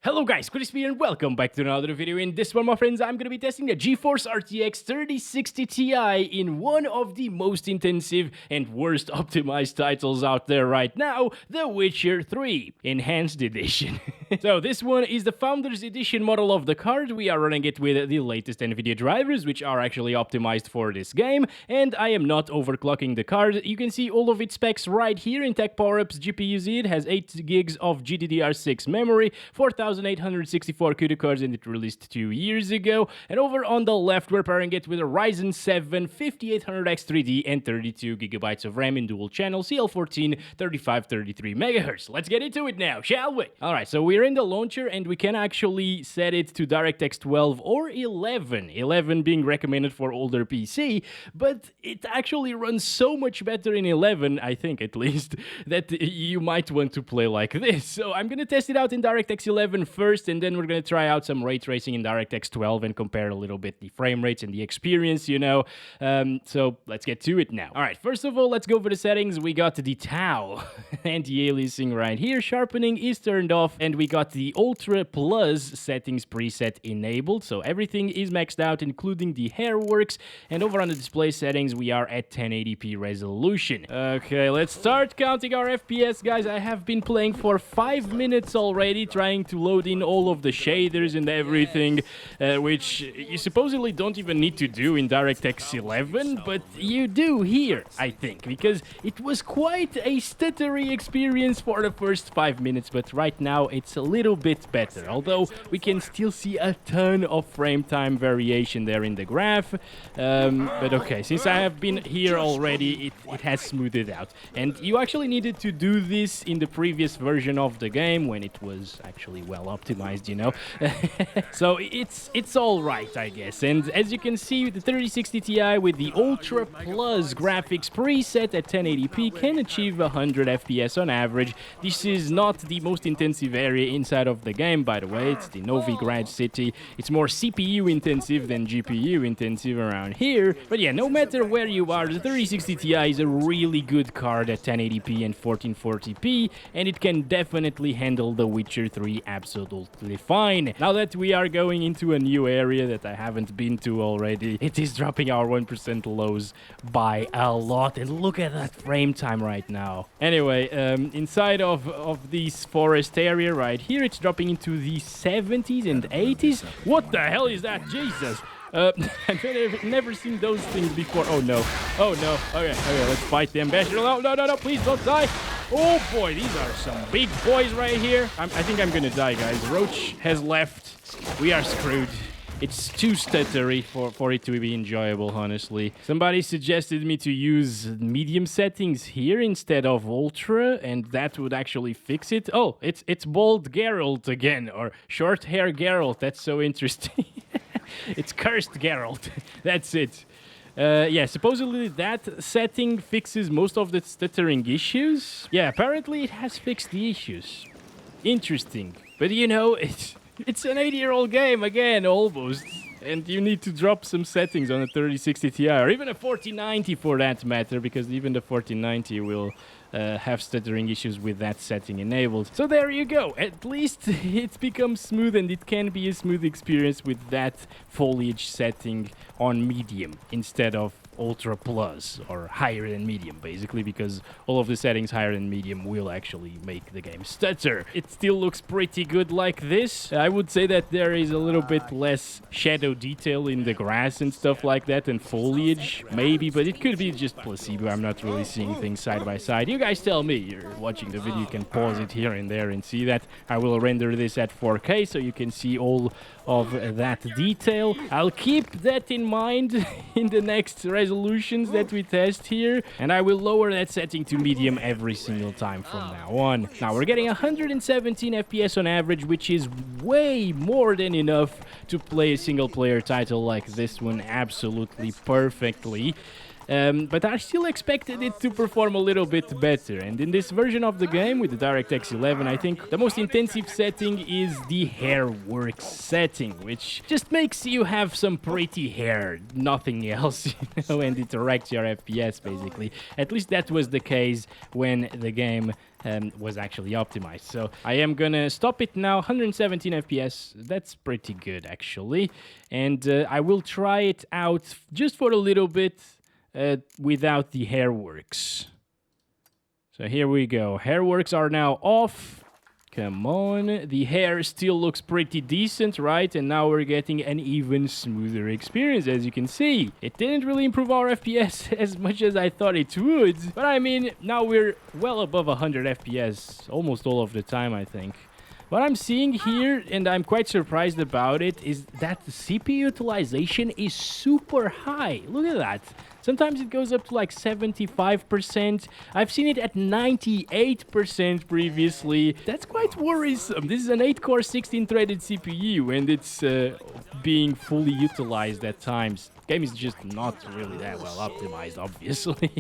Hello guys, Chris here and welcome back to another video. In this one, my friends, I'm going to be testing the GeForce RTX 3060 Ti in one of the most intensive and worst optimized titles out there right now, The Witcher 3 Enhanced Edition. So this one is the Founders Edition model of the card. We are running it with the latest Nvidia drivers, which are actually optimized for this game, and I am not overclocking the card. You can see all of its specs right here in Tech Power-Ups GPU-Z. It has 8 gigs of GDDR6 memory, 4,864 CUDA cores, and it released 2 years ago. And over on the left, we're pairing it with a Ryzen 7 5800X 3D and 32 gigabytes of RAM in dual channel CL14 3533 MHz. Let's get into it now, shall we? Alright, so we're in the launcher and we can actually set it to DirectX 12 or 11. 11 being recommended for older PC, but it actually runs so much better in 11, I think at least, that you might want to play like this. So I'm gonna test it out in DirectX 11 first, and then we're gonna try out some ray tracing in DirectX 12 and compare a little bit the frame rates and the experience, you know. So let's get to it now. Alright, first of all, let's go over the settings. We got the Tau anti-aliasing right here. Sharpening is turned off, and we got the Ultra Plus settings preset enabled, so everything is maxed out, including the hair works. And over on the display settings, we are at 1080p resolution. Okay, let's start counting our FPS, guys. I have been playing for 5 minutes already, trying to load in all of the shaders and everything, which you supposedly don't even need to do in DirectX 11, but you do here, I think, because it was quite a stuttery experience for the first 5 minutes, but right now it's a little bit better, although we can still see a ton of frame time variation there in the graph. But okay, since I have been here already, it has smoothed it out. And you actually needed to do this in the previous version of the game when it was actually well optimized, you know. So it's all right, I guess. And as you can see, the 3060 Ti with the Ultra Plus graphics preset at 1080p can achieve 100 FPS on average. This is not the most intensive area inside of the game, by the way. It's the Novigrad city. It's more CPU intensive than GPU intensive around here. But yeah, no matter where you are, the 3060 Ti is a really good card at 1080p and 1440p, and it can definitely handle The Witcher 3 absolutely fine. Now that we are going into a new area that I haven't been to already, it is dropping our 1% lows by a lot, and look at that frame time right now. Anyway, inside of this forest area right here, it's dropping into the 70s and 80s. What the hell is that? Jesus! I've never seen those things before. Oh no. Oh no. Okay, let's fight them. No, please don't die. Oh boy, these are some big boys right here. I think I'm gonna die, guys. Roach has left. We are screwed. It's too stuttery for it to be enjoyable, honestly. Somebody suggested me to use medium settings here instead of ultra, and that would actually fix it. Oh, it's bald Geralt again, or short hair Geralt. That's so interesting. It's cursed Geralt. That's it. Yeah, supposedly that setting fixes most of the stuttering issues. Yeah, apparently it has fixed the issues. Interesting. But you know, it's an 80-year-old game again, almost. And you need to drop some settings on a 3060 Ti, or even a 4090 for that matter, because even the 4090 will have stuttering issues with that setting enabled. So there you go. At least it becomes smooth, and it can be a smooth experience with that foliage setting on medium instead of ultra plus, or higher than medium, basically, because all of the settings higher than medium will actually make the game stutter. It still looks pretty good like this. I would say that there is a little bit less shadow detail in the grass and stuff like that, and foliage maybe, but it could be just placebo. I'm not really seeing things side by side. You guys tell me. You're watching the video, you can pause it here and there and see that. I will render this at 4K so you can see all of that detail. I'll keep that in mind in the next resolutions that we test here, and I will lower that setting to medium every single time from now on. Now we're getting 117 FPS on average, which is way more than enough to play a single player title like this one absolutely perfectly. But I still expected it to perform a little bit better, and in this version of the game with the DirectX 11, I think the most intensive setting is the hair works setting, which just makes you have some pretty hair, nothing else, you know, and it directs your FPS basically. At least that was the case when the game was actually optimized. So I am gonna stop it now. 117 FPS. That's pretty good, actually. And I will try it out just for a little bit without the hairworks. So here we go. Hairworks are now off. Come on. The hair still looks pretty decent, right? And now we're getting an even smoother experience, as you can see. It didn't really improve our FPS as much as I thought it would. But I mean, now we're well above 100 FPS almost all of the time, I think. What I'm seeing here, and I'm quite surprised about it, is that the CPU utilization is super high. Look at that. Sometimes it goes up to like 75%. I've seen it at 98% previously. That's quite worrisome. This is an 8-core 16-threaded CPU, and it's being fully utilized at times. Game is just not really that well optimized, obviously.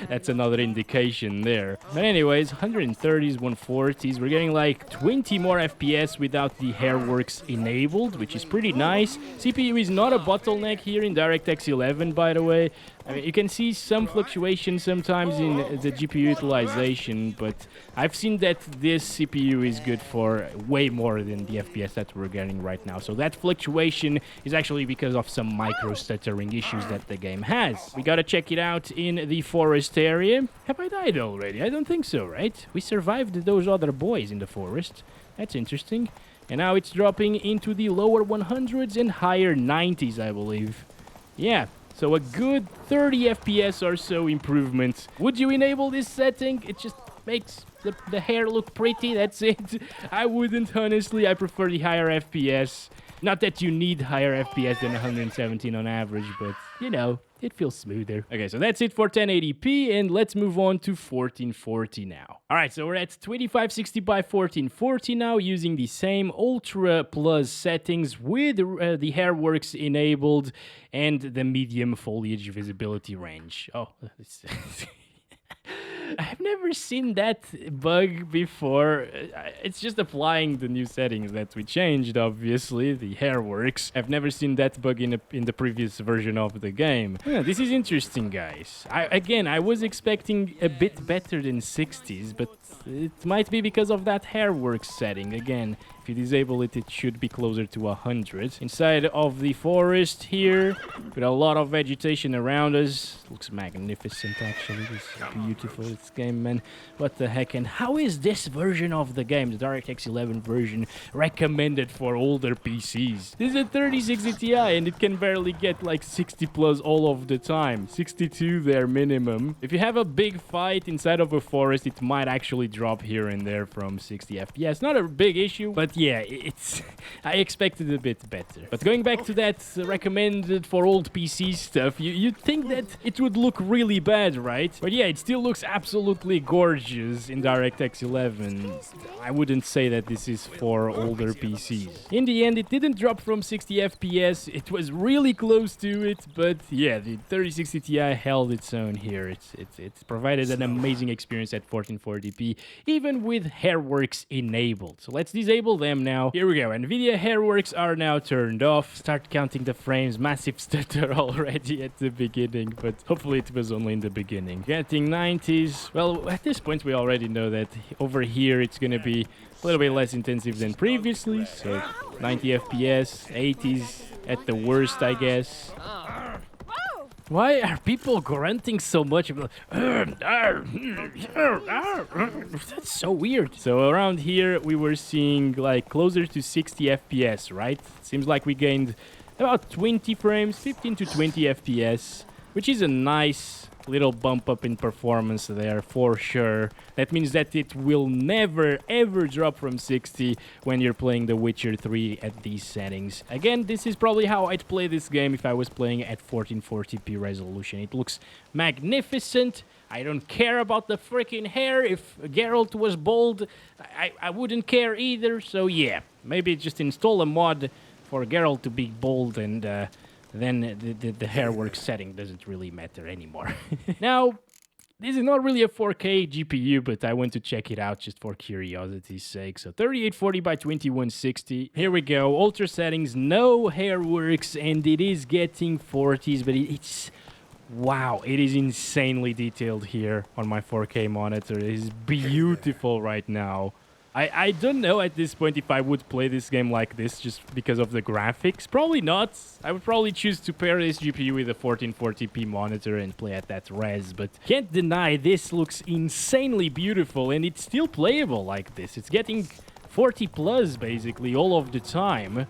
That's another indication there. But anyways, 130s, 140s. We're getting like 20 more FPS without the hairworks enabled, which is pretty nice. CPU is not a bottleneck here in DirectX 11, by the way. I mean, you can see some fluctuation sometimes in the GPU utilization, but I've seen that this CPU is good for way more than the FPS that we're getting right now. So that fluctuation is actually because of some micro stuttering issues that the game has. We gotta check it out in the forest area. Have I died already? I don't think so, right? We survived those other boys in the forest. That's interesting. And now it's dropping into the lower 100s and higher 90s, I believe. Yeah. So a good 30 FPS or so improvement. Would you enable this setting? It just makes the hair look pretty, that's it. I wouldn't, honestly. I prefer the higher FPS. Not that you need higher FPS than 117 on average, but, you know, it feels smoother. Okay, so that's it for 1080p, and let's move on to 1440 now. Alright, so we're at 2560 by 1440 now, using the same Ultra Plus settings with the hairworks enabled and the medium foliage visibility range. Oh, I've never seen that bug before. It's just applying the new settings that we changed, obviously. The hairworks. I've never seen that bug in the previous version of the game. Yeah, this is interesting, guys. I was expecting a bit better than 60s, but it might be because of that hairworks setting. Again, if you disable it, it should be closer to 100. Inside of the forest here, with a lot of vegetation around us. Looks magnificent, actually. It's beautiful, this game, man. What the heck? And how is this version of the game, the DirectX 11 version, recommended for older PCs? This is a 3060 Ti, and it can barely get like 60 plus all of the time. 62 there minimum. If you have a big fight inside of a forest, it might actually drop here and there from 60 FPS. Not a big issue, but yeah, I expected a bit better. But going back to that recommended for old PC stuff, you'd think that it would look really bad, right? But yeah, it still looks absolutely gorgeous in DirectX 11. I wouldn't say that this is for older PCs. In the end, it didn't drop from 60 FPS. It was really close to it, but yeah, the 3060 Ti held its own here. It's provided an amazing experience at 1440p, even with hairworks enabled. So let's disable them now. Here we go. Nvidia hairworks are now turned off. Start counting the frames. Massive stutter already at the beginning, but hopefully it was only in the beginning. Getting 90s. Well, at this point we already know that over here it's gonna be a little bit less intensive than previously. So 90 FPS, 80s at the worst, I guess. Why are people grunting so much? That's so weird. So around here, we were seeing like closer to 60 FPS, right? Seems like we gained about 20 frames, 15 to 20 FPS, which is a nice little bump up in performance there for sure. That means that it will never ever drop from 60 when you're playing The Witcher 3 at these settings. Again, this is probably how I'd play this game if I was playing at 1440p resolution. It looks magnificent. I don't care about the freaking hair. If Geralt was bald, I wouldn't care either. So yeah, maybe just install a mod for Geralt to be bald, and then the hairwork setting doesn't really matter anymore. Now, this is not really a 4K GPU, but I want to check it out just for curiosity's sake. So 3840 by 2160. Here we go. Ultra settings, no hairworks, and it is getting 40s, but it's Wow, it is insanely detailed here on my 4K monitor. It is beautiful right now. I don't know at this point if I would play this game like this just because of the graphics. Probably not. I would probably choose to pair this GPU with a 1440p monitor and play at that res, but can't deny this looks insanely beautiful, and it's still playable like this. It's getting 40 plus basically all of the time.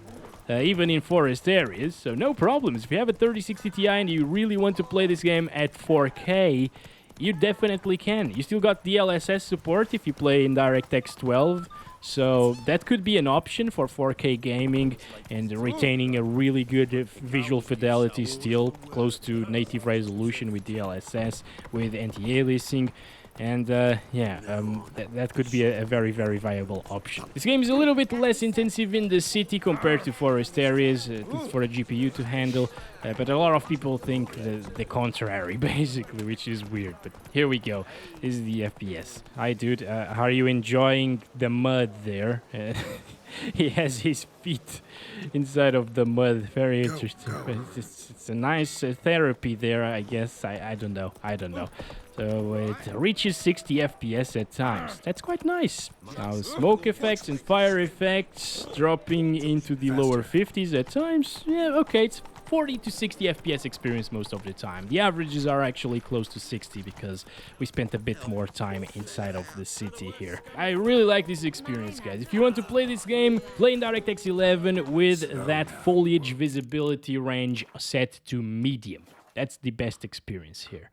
Even in forest areas, so no problems. If you have a 3060 Ti and you really want to play this game at 4K, you definitely can. You still got DLSS support if you play in DirectX 12, so that could be an option for 4K gaming and retaining a really good visual fidelity still, close to native resolution with DLSS, with anti-aliasing. And that could be a very, very viable option. This game is a little bit less intensive in the city compared to forest areas. It's for a GPU to handle, but a lot of people think the contrary, basically, which is weird. But here we go. This is the FPS. Hi, dude. How are you enjoying the mud there? He has his feet inside of the mud. Very interesting. It's a nice therapy there, I guess. I don't know. So it reaches 60 FPS at times. That's quite nice. Now smoke effects and fire effects dropping into the lower 50s at times. Yeah, okay, it's 40 to 60 FPS experience most of the time. The averages are actually close to 60 because we spent a bit more time inside of the city here. I really like this experience, guys. If you want to play this game, play in DirectX 11 with that foliage visibility range set to medium. That's the best experience here.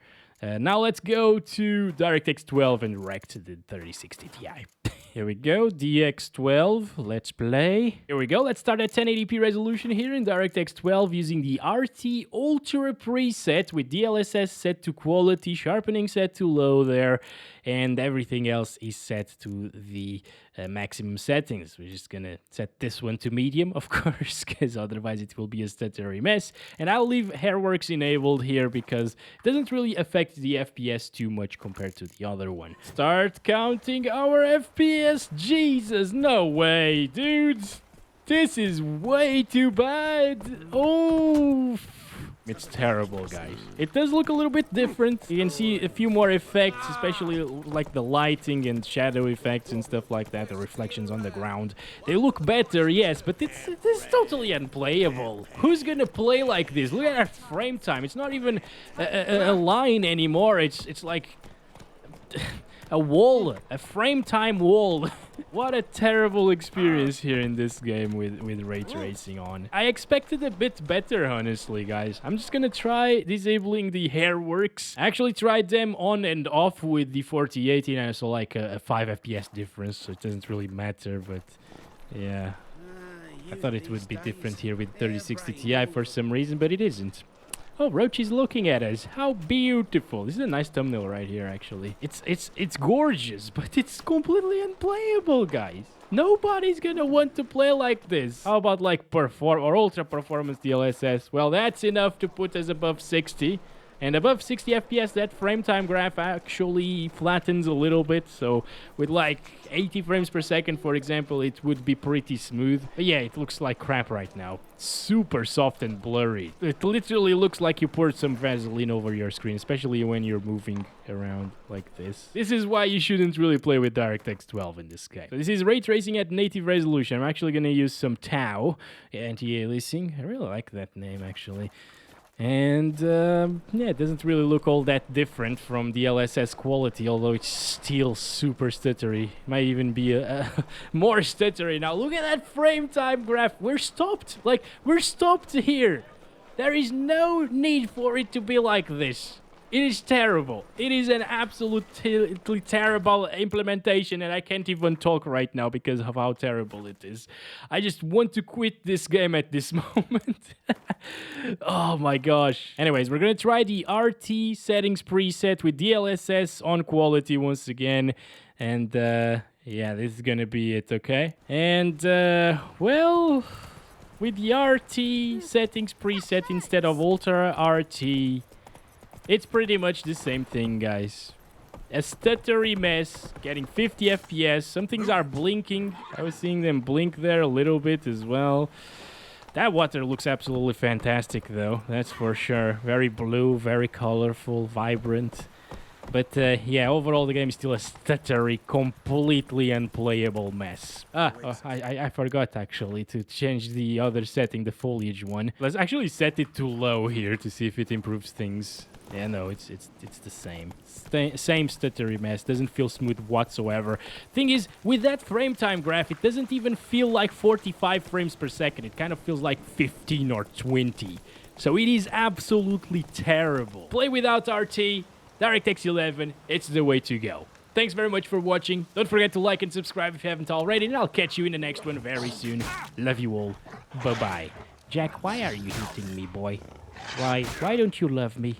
Now let's go to DirectX 12 and wreck to the 3060 Ti. Here we go, DX12, let's play. Here we go, let's start at 1080p resolution here in DirectX 12 using the RT Ultra preset with DLSS set to quality, sharpening set to low there, and everything else is set to the maximum settings. We're just gonna set this one to medium, of course, because otherwise it will be a stuttery mess. And I'll leave Hairworks enabled here because it doesn't really affect the FPS too much compared to the other one. Start counting our FPS. Jesus, no way, dudes. This is way too bad. Oh, it's terrible, guys. It does look a little bit different. You can see a few more effects, especially like the lighting and shadow effects and stuff like that, the reflections on the ground. They look better, yes, but it's totally unplayable. Who's gonna play like this? Look at that frame time. It's not even a line anymore. It's like a wall, a frame time wall. What a terrible experience here in this game with ray tracing on. I expected a bit better, honestly, guys. I'm just gonna try disabling the Hairworks. I actually tried them on and off with the 4080 and I saw like a 5 FPS difference, so it doesn't really matter, but yeah. I thought it would be different here with 3060 Ti for some reason, but it isn't. Oh, Roach is looking at us. How beautiful. This is a nice thumbnail right here, actually. It's gorgeous, but it's completely unplayable, guys. Nobody's gonna want to play like this. How about like ultra performance DLSS? Well, that's enough to put us above 60. And above 60 FPS, that frame time graph actually flattens a little bit. So with like 80 frames per second, for example, it would be pretty smooth. But yeah, it looks like crap right now. Super soft and blurry. It literally looks like you poured some Vaseline over your screen, especially when you're moving around like this. This is why you shouldn't really play with DirectX 12 in this case. So this is ray tracing at native resolution. I'm actually going to use some Tau anti-aliasing. I really like that name, actually. And yeah, it doesn't really look all that different from the DLSS quality, although it's still super stuttery. Might even be a more stuttery. Now look at that frame time graph. We're stopped. Like, we're stopped here. There is no need for it to be like this. It is terrible. It is an absolutely terrible implementation, and I can't even talk right now because of how terrible it is. I just want to quit this game at this moment. Oh my gosh. Anyways, we're gonna try the RT settings preset with DLSS on quality once again, and yeah, this is gonna be it, okay? And well, with the RT settings preset instead of Ultra RT, it's pretty much the same thing, guys. A stuttery mess, getting 50 FPS. Some things are blinking. I was seeing them blink there a little bit as well. That water looks absolutely fantastic, though. That's for sure. Very blue, very colorful, vibrant. But yeah, overall the game is still a stuttery, completely unplayable mess. I forgot actually to change the other setting, the foliage one. Let's actually set it to low here to see if it improves things. Yeah, no, it's the same. Same stuttery mess. Doesn't feel smooth whatsoever. Thing is, with that frame time graph, it doesn't even feel like 45 frames per second. It kind of feels like 15 or 20. So it is absolutely terrible. Play without RT. DirectX 11, it's the way to go. Thanks very much for watching. Don't forget to like and subscribe if you haven't already, and I'll catch you in the next one very soon. Love you all. Bye-bye. Jack, why are you hitting me, boy? Why don't you love me?